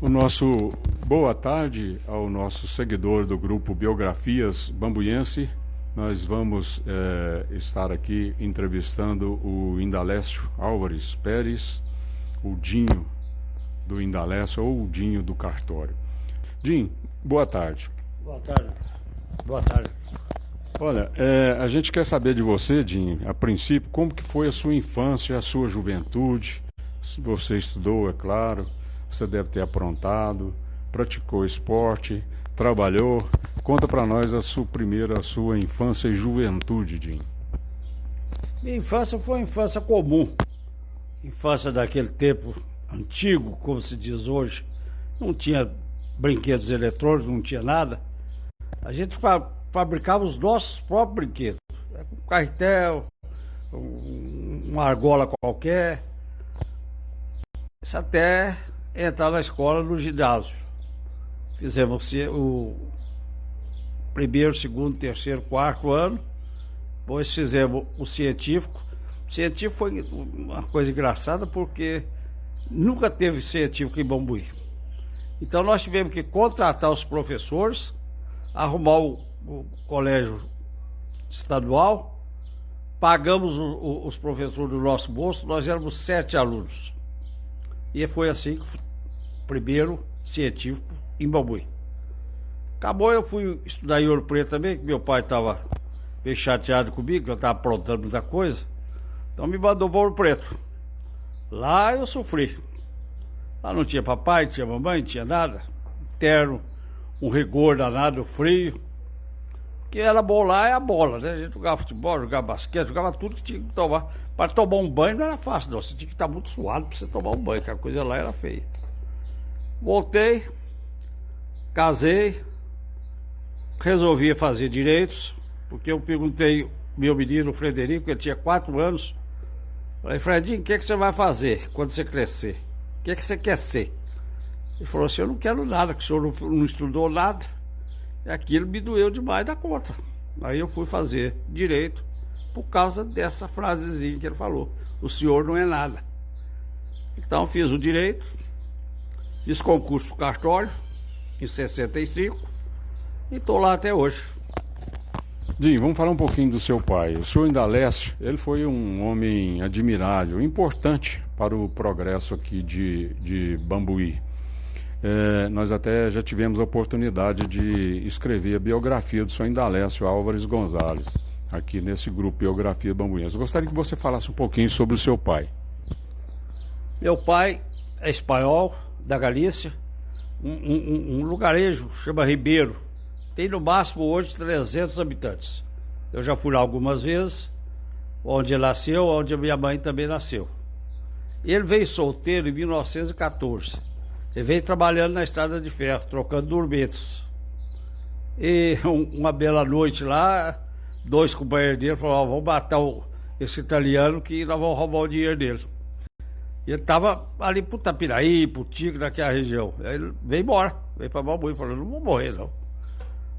O nosso boa tarde ao nosso seguidor do grupo Biografias Bambuiense. Nós vamos estar aqui entrevistando o Indalécio Álvares Pérez, o Dinho do Indalécio ou o Dinho do Cartório. Dinho, boa tarde. Boa tarde. Boa tarde. Olha, a gente quer saber de você, Dinho, a princípio, como que foi a sua infância, a sua juventude. Se você estudou, é claro, você deve ter aprontado, praticou esporte, trabalhou. Conta para nós a sua infância e juventude, Dinho. Minha infância foi uma infância comum. Infância daquele tempo antigo, como se diz hoje. Não tinha brinquedos eletrônicos, não tinha nada. A gente fabricava os nossos próprios brinquedos. Um carretel, uma argola qualquer. Isso até entrar na escola, no ginásio. Fizemos o primeiro, segundo, terceiro, quarto ano. Depois fizemos o científico. O científico foi uma coisa engraçada porque nunca teve científico em Bambuí. Então nós tivemos que contratar os professores, arrumar o colégio estadual, pagamos os professores do nosso bolso, nós éramos 7 alunos. E foi assim que primeiro científico em Bambuí. Acabou, eu fui estudar em Ouro Preto também, que meu pai estava meio chateado comigo, que eu estava aprontando muita coisa. Então me mandou para Ouro Preto. Lá eu sofri. Lá não tinha papai, não tinha mamãe, não tinha nada. Terno, um rigor danado, frio. O que era bom lá é a bola, né? A gente jogava futebol, jogava basquete, jogava tudo que tinha que tomar. Para tomar um banho não era fácil, não. Você tinha que estar muito suado para você tomar um banho, que a coisa lá era feia. Voltei, casei, resolvi fazer direitos, porque eu perguntei meu menino, Frederico, ele tinha 4 anos. Falei, Fredinho, o que você vai fazer quando você crescer? O que você quer ser? Ele falou assim, eu não quero nada, que o senhor não estudou nada. E aquilo me doeu demais da conta. Aí eu fui fazer direito por causa dessa frasezinha que ele falou. O senhor não é nada. Então fiz o direito, fiz concurso pro cartório em 65 e estou lá até hoje. Dinho, vamos falar um pouquinho do seu pai. O senhor Indalécio, ele foi um homem admirável, importante para o progresso aqui de Bambuí. Nós até já tivemos a oportunidade de escrever a biografia do senhor Indalécio Álvares Gonzalez, aqui nesse grupo Biografia Bambuiense. Eu gostaria que você falasse um pouquinho sobre o seu pai. Meu pai é espanhol, da Galícia, um lugarejo, chama Ribeiro. Tem no máximo hoje 300 habitantes. Eu já fui lá algumas vezes, onde ele nasceu, onde a minha mãe também nasceu. Ele veio solteiro em 1914. Ele veio trabalhando na estrada de ferro, trocando dormentes. E uma bela noite lá, 2 companheiros dele falaram, vamos matar esse italiano que nós vamos roubar o dinheiro dele. E ele estava ali pro Tapiraí, pro Tigre, naquela região. Aí ele veio embora, veio para Bambuí, falou, não vou morrer não.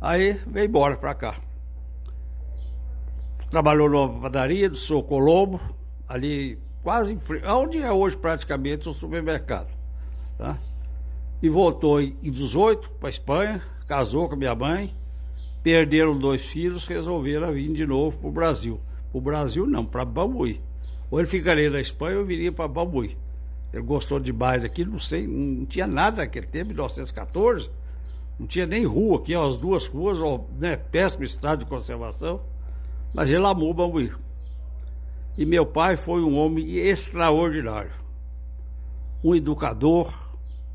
Aí veio embora para cá. Trabalhou numa padaria do Sr. Colombo, ali quase em frente, onde é hoje praticamente o supermercado. Tá? E voltou em 18 para a Espanha, casou com a minha mãe, perderam 2 filhos, resolveram vir de novo para o Brasil. Para o Brasil não, para Bambuí. Ou ele ficaria na Espanha ou eu viria para Bambuí. Ele gostou demais daqui, não sei, não tinha nada naquele tempo, em 1914, não tinha nem rua aqui, as 2 ruas, né, péssimo estado de conservação, mas ele amou Bambuí. E meu pai foi um homem extraordinário, um educador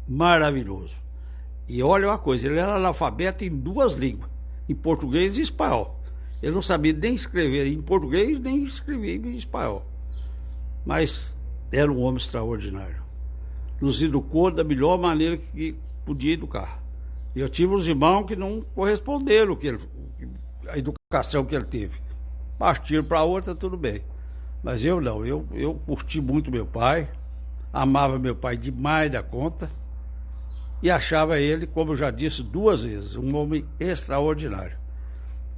maravilhoso. E olha uma coisa, ele era analfabeto em 2 línguas, em português e espanhol. Ele não sabia nem escrever em português, nem escrever em espanhol. Mas era um homem extraordinário. Nos educou da melhor maneira que podia educar. E eu tive uns irmãos que não corresponderam a educação que ele teve. Partiram para outra, tudo bem. Mas eu não, eu curti muito meu pai, amava meu pai demais da conta e achava ele, como eu já disse 2 vezes, um homem extraordinário.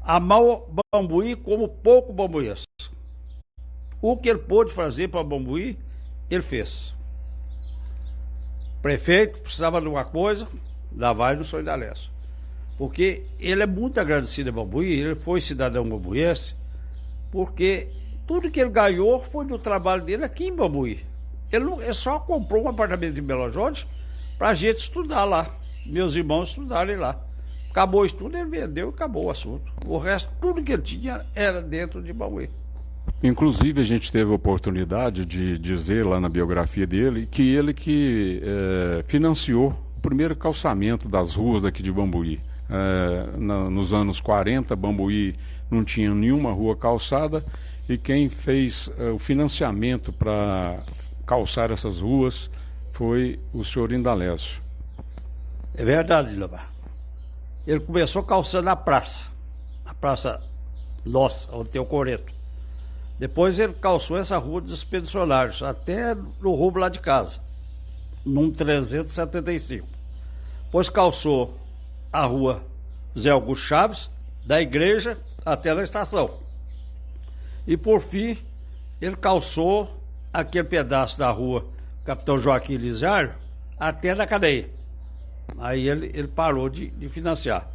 Amava Bambuí como pouco bambuiense. O que ele pôde fazer para Bambuí, ele fez. Prefeito, precisava de uma coisa, lá vai no Sr. Indalécio. Porque ele é muito agradecido a Bambuí, ele foi cidadão bambuiense, porque tudo que ele ganhou foi do trabalho dele aqui em Bambuí. Ele só comprou um apartamento em Belo Horizonte para a gente estudar lá, meus irmãos estudarem lá. Acabou o estudo, ele vendeu e acabou o assunto. O resto, tudo que ele tinha era dentro de Bambuí. Inclusive, a gente teve a oportunidade de dizer lá na biografia dele que ele financiou o primeiro calçamento das ruas daqui de Bambuí. Nos anos 40, Bambuí não tinha nenhuma rua calçada e quem fez o financiamento para calçar essas ruas foi o senhor Indalécio. É verdade, Lomar. Ele começou calçando a praça nossa, onde tem o Coreto. Depois ele calçou essa rua dos expedicionários, até no rumo lá de casa, num 375. Depois calçou a rua Zé Augusto Chaves, da igreja até na estação. E por fim, ele calçou aquele pedaço da rua Capitão Joaquim Lizário até na cadeia. Aí ele parou de financiar.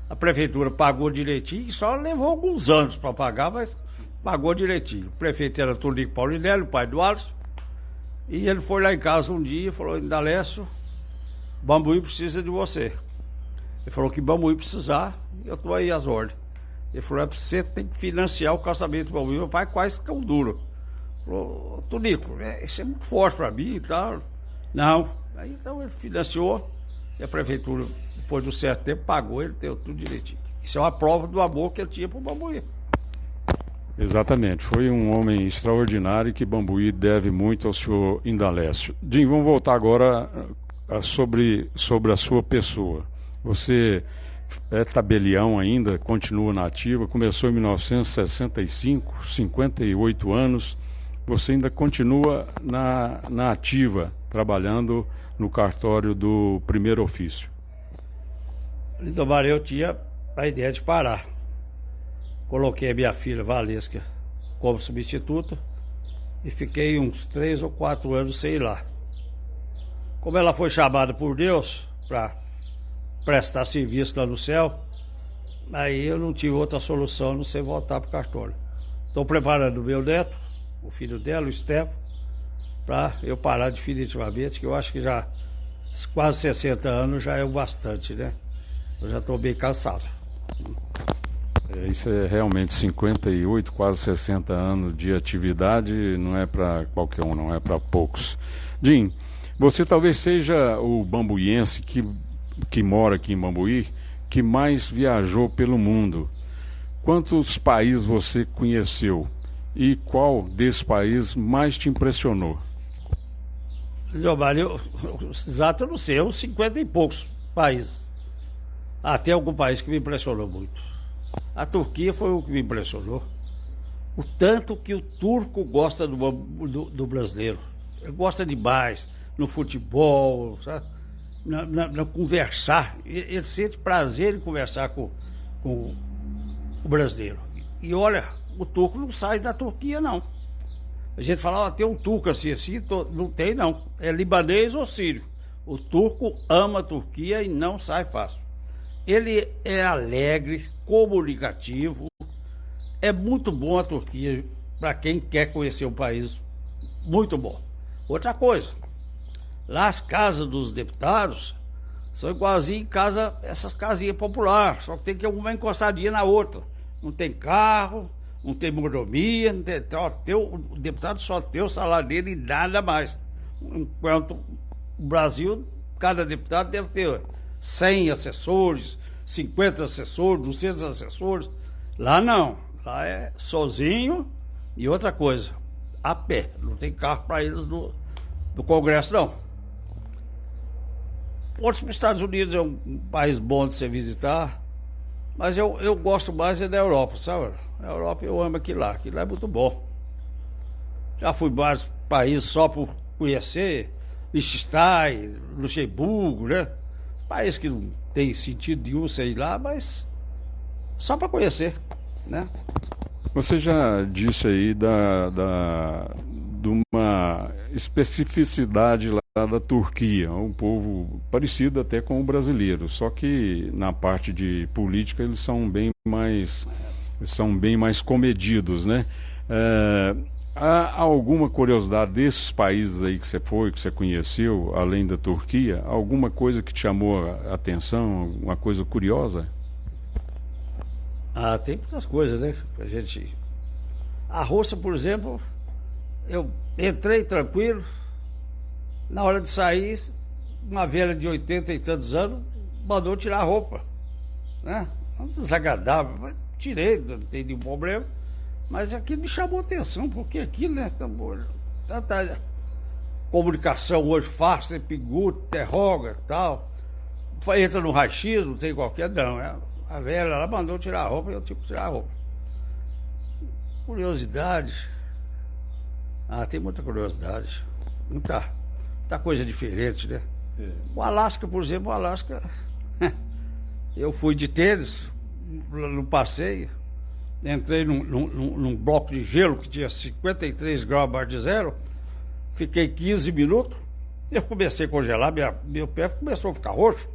A prefeitura pagou direitinho, só levou alguns anos para pagar, mas pagou direitinho. O prefeito era Tonico Paulinelli, o pai do Alisson, e ele foi lá em casa um dia e falou: Indalécio, Bambuí precisa de você. Ele falou que Bambuí precisar, eu estou aí às ordens. Ele falou: você tem que financiar o calçamento do Bambuí. Meu pai quase ficou duro. Falou: Tonico, isso é muito forte para mim e tal. Não. Aí então ele financiou e a prefeitura, depois de um certo tempo, pagou, ele deu tudo direitinho. Isso é uma prova do amor que ele tinha para o Bambuí. Exatamente, foi um homem extraordinário que Bambuí deve muito ao senhor Indalécio. Jim, vamos voltar agora sobre a sua pessoa. Você é tabelião ainda, continua na ativa, começou em 1965, 58 anos, você ainda continua na ativa, trabalhando no cartório do primeiro ofício. Lindomar, eu tinha a ideia de parar. Coloquei a minha filha Valesca como substituta e fiquei uns 3 ou 4 anos sem ir lá. Como ela foi chamada por Deus para prestar serviço lá no céu, aí eu não tive outra solução a não ser voltar para o cartório. Estou preparando o meu neto, o filho dela, o Stefano, para eu parar definitivamente, que eu acho que já quase 60 anos já é o bastante, né? Eu já estou bem cansado. Isso é realmente 58, quase 60 anos de atividade, não é para qualquer um, não é para poucos. Jim, você talvez seja o bambuiense que mora aqui em Bambuí, que mais viajou pelo mundo. Quantos países você conheceu e qual desses países mais te impressionou? Leomar, exato eu não sei, uns 50 e poucos países. Tem algum país que me impressionou muito. A Turquia foi o que me impressionou. O tanto que o turco gosta do brasileiro. Ele gosta demais no futebol, sabe? Na conversar. Ele sente prazer em conversar com o brasileiro. E olha, o turco não sai da Turquia, não. A gente fala: tem um turco assim, não tem não. É libanês ou sírio. O turco ama a Turquia e não sai fácil. Ele é alegre, comunicativo. É muito bom a Turquia para quem quer conhecer um país. Muito bom. Outra coisa, lá as casas dos deputados são igualzinho em casa, essas casinhas populares, só que tem que uma encostadinha na outra. Não tem carro, não tem mordomia, não tem, o deputado só tem o salário dele e nada mais. Enquanto o Brasil, cada deputado deve ter 100 assessores, 50 assessores, 200 assessores. Lá não, lá é sozinho. E outra coisa, a pé, não tem carro para eles do Congresso não. Os Estados Unidos é um país bom de se visitar, mas eu gosto mais da Europa, sabe? A Europa eu amo aquilo lá é muito bom. Já fui em vários países só por conhecer, Liechtenstein, Luxemburgo, né? País que não tem sentido nenhum, sei lá, mas só para conhecer, né? Você já disse aí de uma especificidade lá da Turquia, um povo parecido até com o brasileiro, só que na parte de política eles são bem mais comedidos, né? Há alguma curiosidade desses países aí que você foi, que você conheceu, além da Turquia? Alguma coisa que te chamou a atenção, uma coisa curiosa? Ah, tem muitas coisas, né? A Rússia, por exemplo, eu entrei tranquilo, na hora de sair, uma velha de 80 e tantos anos mandou tirar a roupa, né? Desagradável, mas tirei, não tem nenhum problema. Mas aquilo me chamou atenção, porque aquilo, né, tanta comunicação hoje fácil, você pergunta, interroga e tal. Entra no raio-x, não tem qualquer, não. A velha, ela mandou tirar a roupa e eu tive que tirar a roupa. Curiosidade. Tem muita curiosidade. Muita coisa diferente, né? O Alasca, por exemplo, eu fui de tênis no passeio. Entrei num bloco de gelo que tinha 53 graus abaixo de zero, fiquei 15 minutos, eu comecei a congelar, meu pé começou a ficar roxo.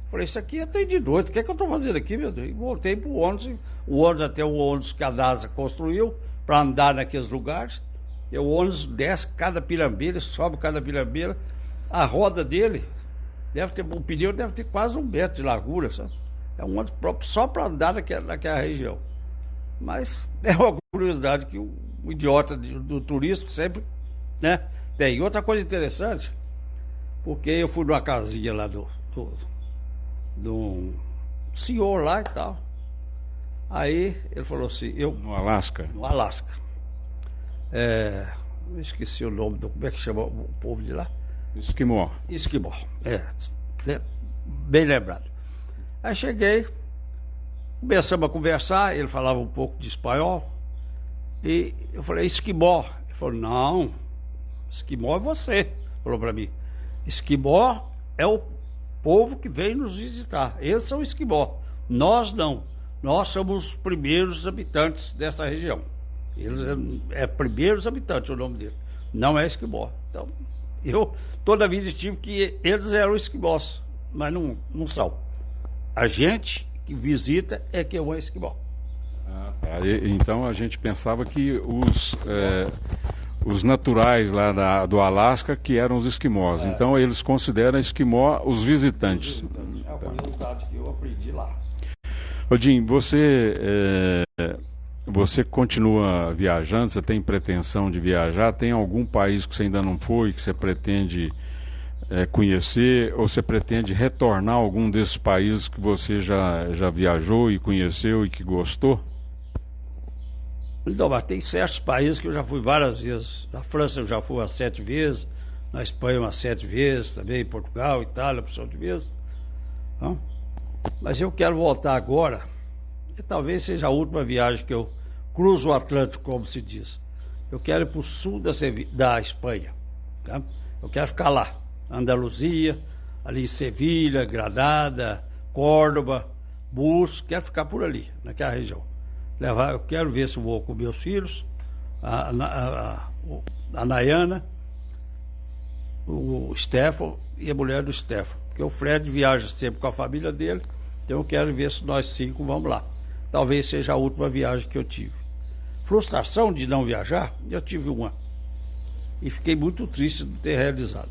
Falei, isso aqui é trem de noite, o que é que eu estou fazendo aqui, meu Deus? E voltei para o ônibus, até o ônibus que a NASA construiu para andar naqueles lugares. E o ônibus desce cada pirambeira, sobe cada pirambeira, a roda dele o pneu deve ter quase 1 metro de largura, sabe? É um ônibus próprio só para andar naquela região. Mas é uma curiosidade que o idiota do turista sempre, né, tem. Outra coisa interessante, porque eu fui numa casinha lá do senhor lá e tal. Aí ele falou assim, No Alasca? No Alasca. Eu esqueci o nome como é que chama o povo de lá? Esquimó. Esquimó, bem lembrado. Aí cheguei, começamos a conversar, ele falava um pouco de espanhol, e eu falei, esquimó. Ele falou, não, esquimó é você, falou para mim. Esquimó é o povo que vem nos visitar, eles são esquimó, nós não, nós somos os primeiros habitantes dessa região. Eles primeiros habitantes o nome dele, não é esquimó. Então, eu toda a vida estive que eles eram esquimós, mas não são. A gente que visita é que é um esquimó. Então a gente pensava que os naturais lá do Alasca que eram os esquimós. Então eles consideram esquimó os visitantes. É a curiosidade que eu aprendi lá. Odin, você continua viajando? Você tem pretensão de viajar? Tem algum país que você ainda não foi, que você pretende conhecer? Ou você pretende retornar a algum desses países que você já viajou e conheceu e que gostou? Então, mas tem certos países que eu já fui várias vezes. Na França eu já fui umas 7 vezes, na Espanha umas 7 vezes, também em Portugal, Itália, por 7 vezes. Não? Mas eu quero voltar agora, e talvez seja a última viagem que eu cruzo o Atlântico, como se diz. Eu quero ir para o sul da Espanha. Tá? Eu quero ficar lá, Andaluzia, ali em Sevilha, Granada, Córdoba, Burgos, quero ficar por ali, naquela região. Eu quero ver se eu vou com meus filhos, a Nayana, o Stefan e a mulher do Stefan. Porque o Fred viaja sempre com a família dele, então eu quero ver se nós 5 vamos lá. Talvez seja a última viagem que eu tive. Frustração de não viajar, eu tive uma. E fiquei muito triste de ter realizado.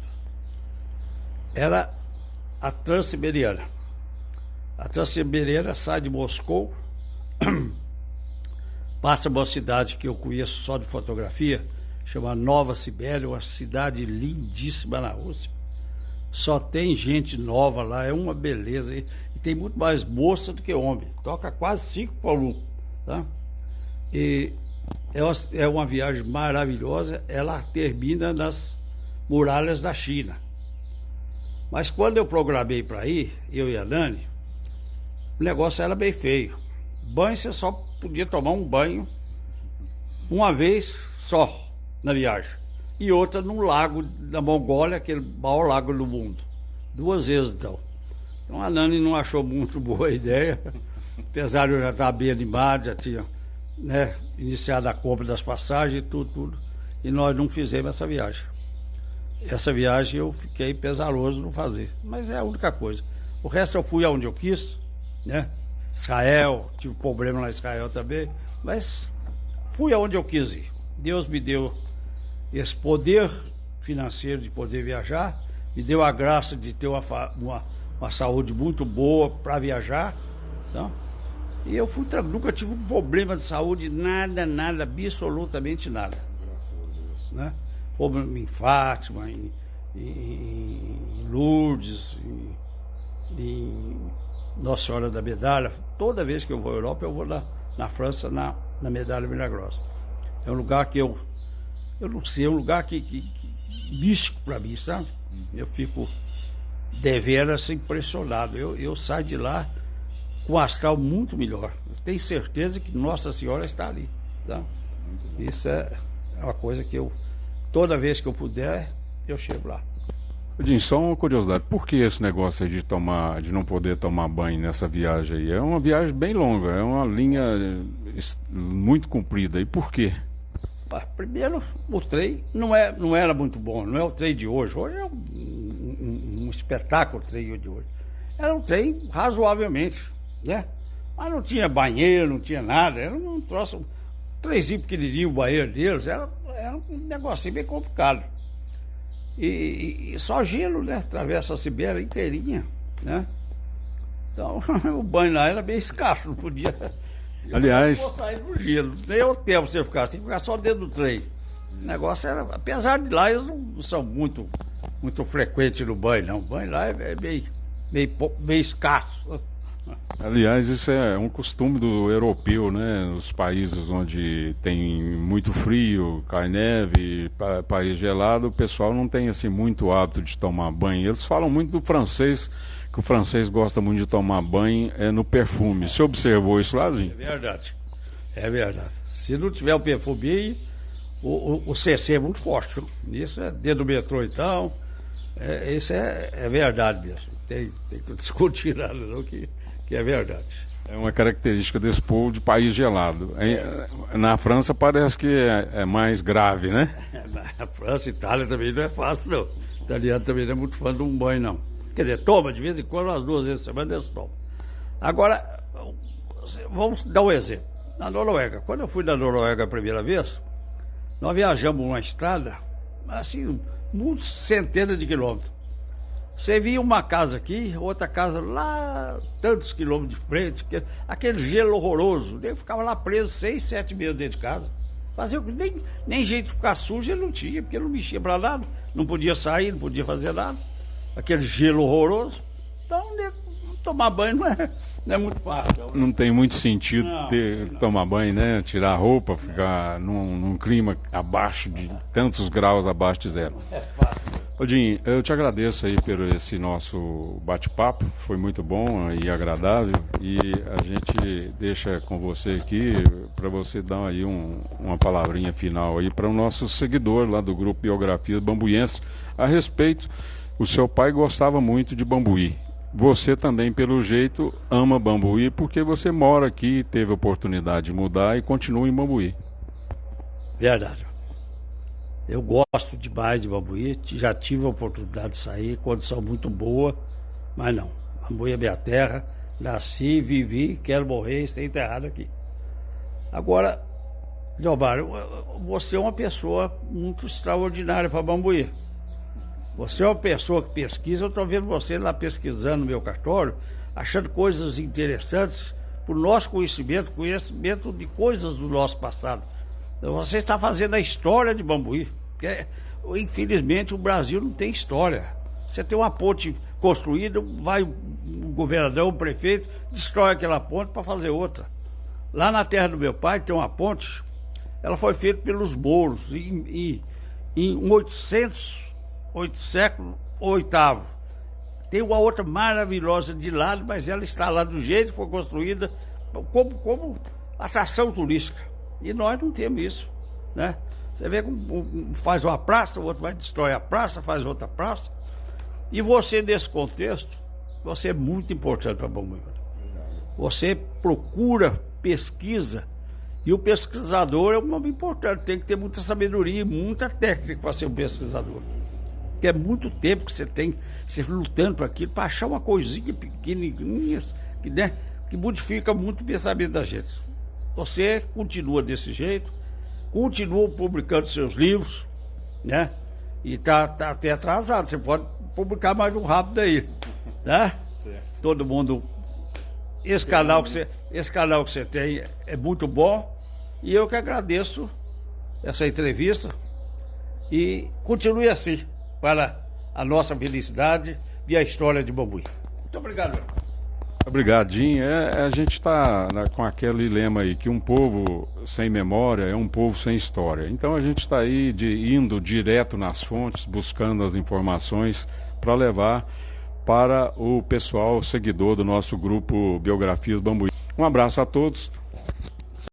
Era a Transiberiana. A Transiberiana sai de Moscou, passa uma cidade que eu conheço só de fotografia, chama Nova Sibéria, uma cidade lindíssima na Rússia. Só tem gente nova lá, é uma beleza. E tem muito mais moça do que homem. Toca quase 5 por 1. Tá? E é uma viagem maravilhosa. Ela termina nas muralhas da China. Mas quando eu programei para ir, eu e a Nani, o negócio era bem feio. Banho, você só podia tomar um banho uma vez só na viagem. E outra num lago da Mongólia, aquele maior lago do mundo. 2 vezes, então. Então a Nani não achou muito boa a ideia, apesar de eu já estar bem animado, já tinha, né, iniciado a compra das passagens e tudo. e nós não fizemos essa viagem. Essa viagem eu fiquei pesaroso não fazer, mas é a única coisa. O resto eu fui aonde eu quis, né? Israel, tive problema lá em Israel também, mas fui aonde eu quis ir. Deus me deu esse poder financeiro de poder viajar, me deu a graça de ter uma saúde muito boa para viajar, tá? E eu fui tranquilo, nunca tive um problema de saúde, nada, absolutamente nada. Graças a Deus. Né? Como em Fátima, em Lourdes, em Nossa Senhora da Medalha. Toda vez que eu vou à Europa, eu vou na França, na Medalha Milagrosa. É um lugar que eu não sei, é um lugar místico para mim, sabe? Eu fico deveras impressionado. Eu saio de lá com um astral muito melhor. Eu tenho certeza que Nossa Senhora está ali. Tá? Isso é uma coisa que toda vez que eu puder, eu chego lá. Edinho, só uma curiosidade, por que esse negócio aí de não poder tomar banho nessa viagem aí? É uma viagem bem longa, é uma linha muito comprida, e por quê? Primeiro, o trem não era muito bom, não é o trem de hoje. Hoje é um espetáculo o trem de hoje. Era um trem razoavelmente, né? Mas não tinha banheiro, não tinha nada, era um troço, um trenzinho pequenininho, o banheiro deles, era um negocinho bem complicado. E só gelo, né? Atravessa a Sibéria inteirinha, né? Então, o banho lá era bem escasso, não podia... Aliás... Eu não vou sair do gelo, nem o tempo você ficar, você tem que ficar só dentro do trem. O negócio era... Apesar de lá, eles não são muito frequentes no banho, não. O banho lá é meio escasso. Aliás, isso é um costume do europeu, né? Nos países onde tem muito frio, cai neve, país gelado, o pessoal não tem assim muito hábito de tomar banho. Eles falam muito do francês, que o francês gosta muito de tomar banho no perfume. Você observou isso lá, Zinho? É verdade. Se não tiver o perfume, o CC é muito forte. Viu? Isso é dentro do metrô, então. Isso é verdade mesmo. Tem que discutir nada, não, que é verdade. É uma característica desse povo de país gelado. Na França parece que é mais grave, né? Na França, Itália também não é fácil, não. O italiano também não é muito fã de um banho, não. Quer dizer, toma de vez em quando, umas 2 vezes por semana, eles tomam. Agora, vamos dar um exemplo. Na Noruega, quando eu fui na Noruega a primeira vez, nós viajamos uma estrada, assim, muitas centenas de quilômetros. Você via uma casa aqui, outra casa lá, tantos quilômetros de frente, aquele gelo horroroso. Ele ficava lá preso 6, 7 meses dentro de casa. Fazia nem jeito de ficar sujo ele não tinha, porque ele não mexia para nada, não podia sair, não podia fazer nada. Aquele gelo horroroso. Então, tomar banho não é muito fácil. Não tem muito sentido tomar banho, né? Tirar a roupa, ficar num clima abaixo de tantos graus abaixo de zero. É fácil. Odinho, eu te agradeço aí por esse nosso bate-papo, foi muito bom e agradável, e a gente deixa com você aqui para você dar aí uma palavrinha final aí para o nosso seguidor lá do grupo Biografia Bambuiense a respeito. O seu pai gostava muito de Bambuí. Você também, pelo jeito, ama Bambuí porque você mora aqui, teve a oportunidade de mudar e continua em Bambuí. Verdade. Eu gosto demais de Bambuí, já tive a oportunidade de sair, condição muito boa, mas não. Bambuí é minha terra, nasci, vivi, quero morrer e ser enterrado aqui. Agora, Leobar, você é uma pessoa muito extraordinária para Bambuí. Você é uma pessoa que pesquisa, eu estou vendo você lá pesquisando no meu cartório, achando coisas interessantes para o nosso conhecimento de coisas do nosso passado. Então, você está fazendo a história de Bambuí. Porque, infelizmente, o Brasil não tem história. Você tem uma ponte construída, vai o governador, o prefeito, destrói aquela ponte para fazer outra. Lá na terra do meu pai tem uma ponte, ela foi feita pelos mouros em 800, século VIII. Tem uma outra maravilhosa de lado, mas ela está lá do jeito que foi construída como atração turística. E nós não temos isso, né? Você vê como faz uma praça, o outro vai destrói a praça, faz outra praça. E você, nesse contexto, você é muito importante para Bambuí. Você procura, pesquisa, E o pesquisador é um nome importante, tem que ter muita sabedoria e muita técnica para ser um pesquisador. Porque é muito tempo que você lutando para aquilo, para achar uma coisinha pequenininha, que, né, que modifica muito o pensamento da gente. Você continua desse jeito, continua publicando seus livros, né? E tá até atrasado, você pode publicar mais um rápido aí, né? Certo. Todo mundo... Esse canal que você tem é muito bom e eu que agradeço essa entrevista e continue assim para a nossa felicidade e a história de Bambuí. Muito obrigado. Obrigadinho. A gente está com aquele lema aí, que um povo sem memória é um povo sem história. Então a gente está aí indo direto nas fontes, buscando as informações para levar para o pessoal seguidor do nosso grupo Biografias Bambuí. Um abraço a todos.